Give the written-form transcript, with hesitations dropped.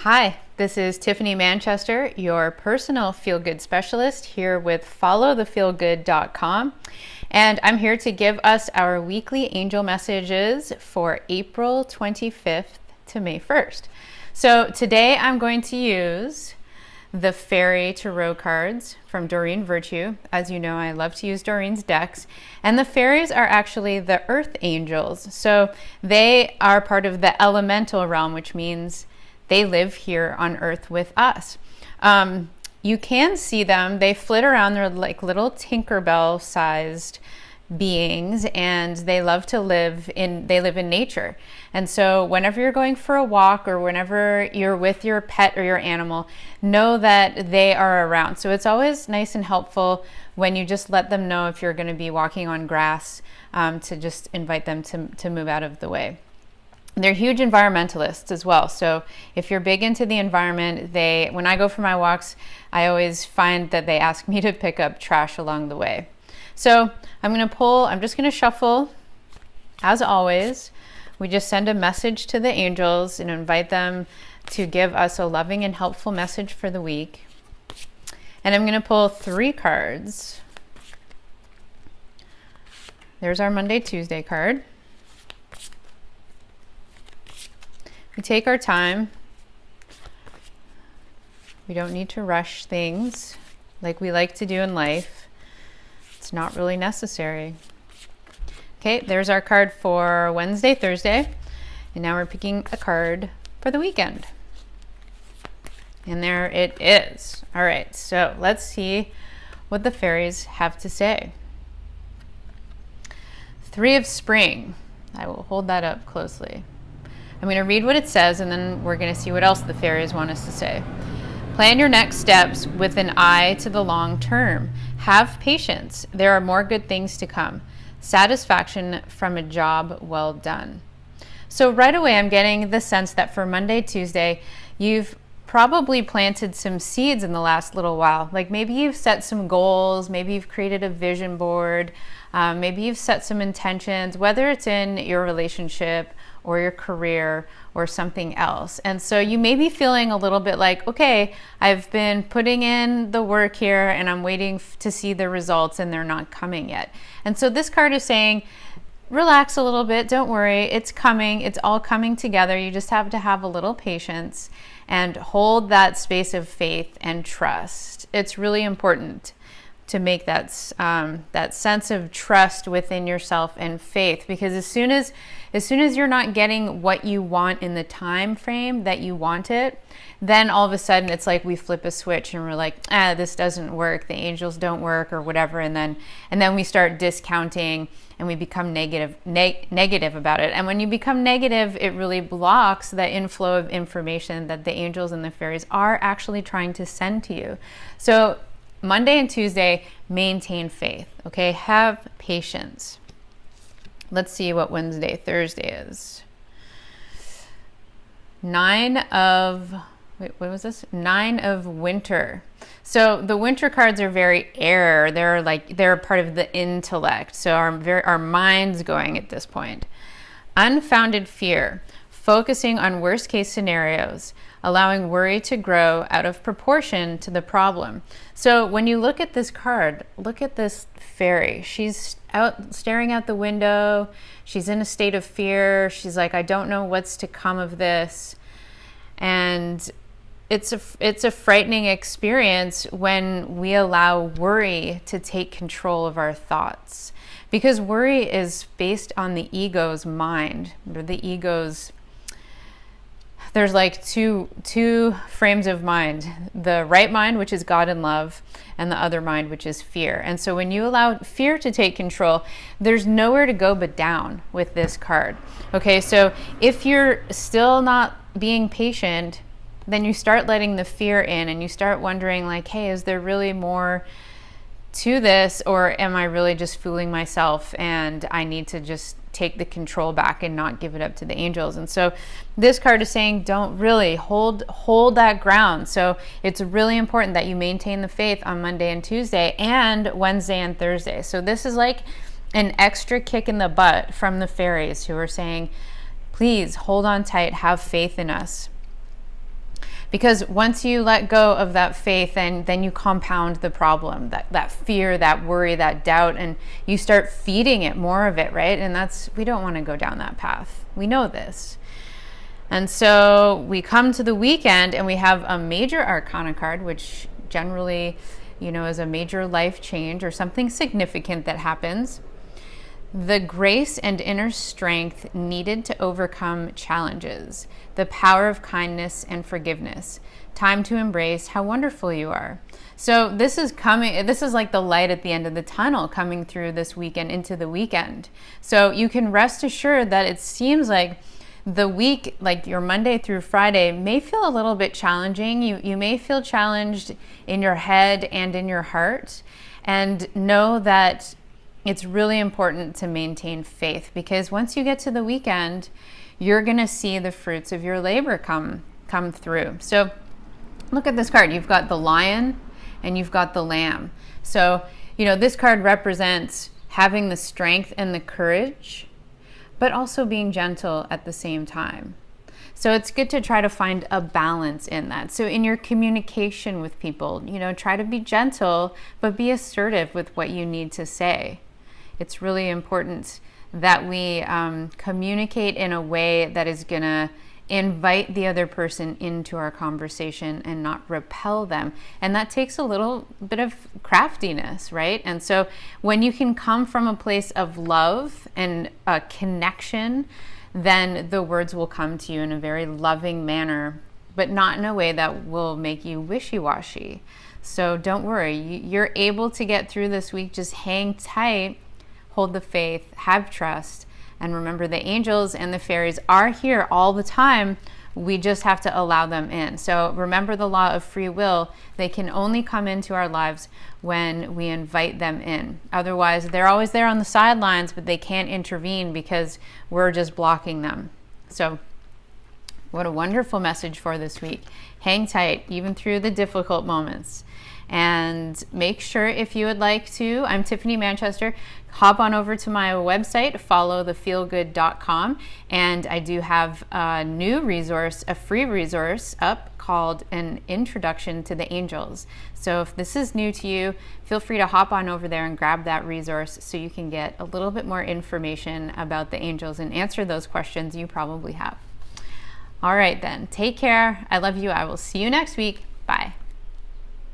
Hi, this is Tiffany Manchester, your personal feel-good specialist here with followthefeelgood.com. And I'm here to give us our weekly angel messages for April 25th to May 1st. So today I'm going to use the Fairy Tarot cards from Doreen Virtue. As you know, I love to use Doreen's decks. And the fairies are actually the earth angels. So they are part of the elemental realm, which means they live here on earth with us. You can see them. They flit around. They're like little Tinkerbell sized beings, and they love to live in nature. And so whenever you're going for a walk or whenever you're with your pet or your animal, know that they are around. So it's always nice and helpful when you just let them know if you're going to be walking on grass, to just invite them to move out of the way. They're huge environmentalists as well. So if you're big into the environment, when I go for my walks, I always find that they ask me to pick up trash along the way. So I'm just going to shuffle. As always, we just send a message to the angels and invite them to give us a loving and helpful message for the week. And I'm going to pull 3 cards. There's our Monday, Tuesday card. We take our time. We don't need to rush things like we like to do in life. It's not really necessary. Okay, there's our card for Wednesday, Thursday. And now we're picking a card for the weekend. And there it is. All right, so let's see what the fairies have to say. 3 of Spring. I will hold that up closely. I'm going to read what it says, and then we're going to see what else the fairies want us to say. Plan your next steps with an eye to the long term. Have patience. There are more good things to come. Satisfaction from a job well done. So right away, I'm getting the sense that for Monday, Tuesday, you've probably planted some seeds in the last little while. Like maybe you've set some goals, maybe you've created a vision board, maybe you've set some intentions, whether it's in your relationship or your career or something else. And so you may be feeling a little bit like, okay, I've been putting in the work here and I'm waiting to see the results and they're not coming yet. And so this card is saying, relax a little bit, don't worry, it's coming, it's all coming together. You just have to have a little patience and hold that space of faith and trust. It's really important to make that sense of trust within yourself and faith, because as soon as you're not getting what you want in the time frame that you want it, then all of a sudden it's like we flip a switch and we're like, this doesn't work, the angels don't work or whatever, and then we start discounting and we become negative about it. And when you become negative, it really blocks the inflow of information that the angels and the fairies are actually trying to send to you. So Monday and Tuesday, maintain faith, okay? Have patience. Let's see what Wednesday, Thursday is. 9 of Winter. So the winter cards are very air. They're part of the intellect. So our mind's going at this point. Unfounded fear, focusing on worst case scenarios, allowing worry to grow out of proportion to the problem. So when you look at this card, look at this fairy. She's out staring out the window. She's in a state of fear. She's like, I don't know what's to come of this. And it's a frightening experience when we allow worry to take control of our thoughts, because worry is based on the ego's mind, or the ego's. There's like two frames of mind: the right mind, which is God and love, and the other mind, which is fear. And so when you allow fear to take control, there's nowhere to go but down with this card. Okay, so if you're still not being patient, then you start letting the fear in and you start wondering like, hey, is there really more to this, or am I really just fooling myself and I need to just take the control back and not give it up to the angels? And so this card is saying, don't really hold that ground. So it's really important that you maintain the faith on Monday and Tuesday and Wednesday and Thursday. So this is like an extra kick in the butt from the fairies, who are saying, please hold on tight, have faith in us. Because once you let go of that faith, then you compound the problem, that fear, that worry, that doubt, and you start feeding it more of it, right? And we don't want to go down that path. We know this. And so we come to the weekend and we have a major arcana card, which generally, is a major life change or something significant that happens. The grace and inner strength needed to overcome challenges, the power of kindness and forgiveness, time to embrace how wonderful you are. So this is like the light at the end of the tunnel coming through this weekend into the weekend. So you can rest assured that it seems like the week, like your Monday through Friday, may feel a little bit challenging. You may feel challenged in your head and in your heart. And know that it's really important to maintain faith, because once you get to the weekend, you're going to see the fruits of your labor come through. So look at this card. You've got the lion and you've got the lamb. So, this card represents having the strength and the courage, but also being gentle at the same time. So it's good to try to find a balance in that. So in your communication with people, try to be gentle, but be assertive with what you need to say. It's really important that we communicate in a way that is going to invite the other person into our conversation and not repel them. And that takes a little bit of craftiness, right? And so when you can come from a place of love and a connection, then the words will come to you in a very loving manner, but not in a way that will make you wishy-washy. So don't worry, you're able to get through this week. Just hang tight, hold the faith, have trust. And remember, the angels and the fairies are here all the time. We just have to allow them in. So remember the law of free will. They can only come into our lives when we invite them in. Otherwise, they're always there on the sidelines, but they can't intervene because we're just blocking them. So what a wonderful message for this week. Hang tight, even through the difficult moments. And make sure, if you would like to, I'm Tiffany Manchester, hop on over to my website, followthefeelgood.com, and I do have a new resource, a free resource up called An Introduction to the Angels. So if this is new to you, feel free to hop on over there and grab that resource so you can get a little bit more information about the angels and answer those questions you probably have. All right then, take care. I love you. I will see you next week. Bye.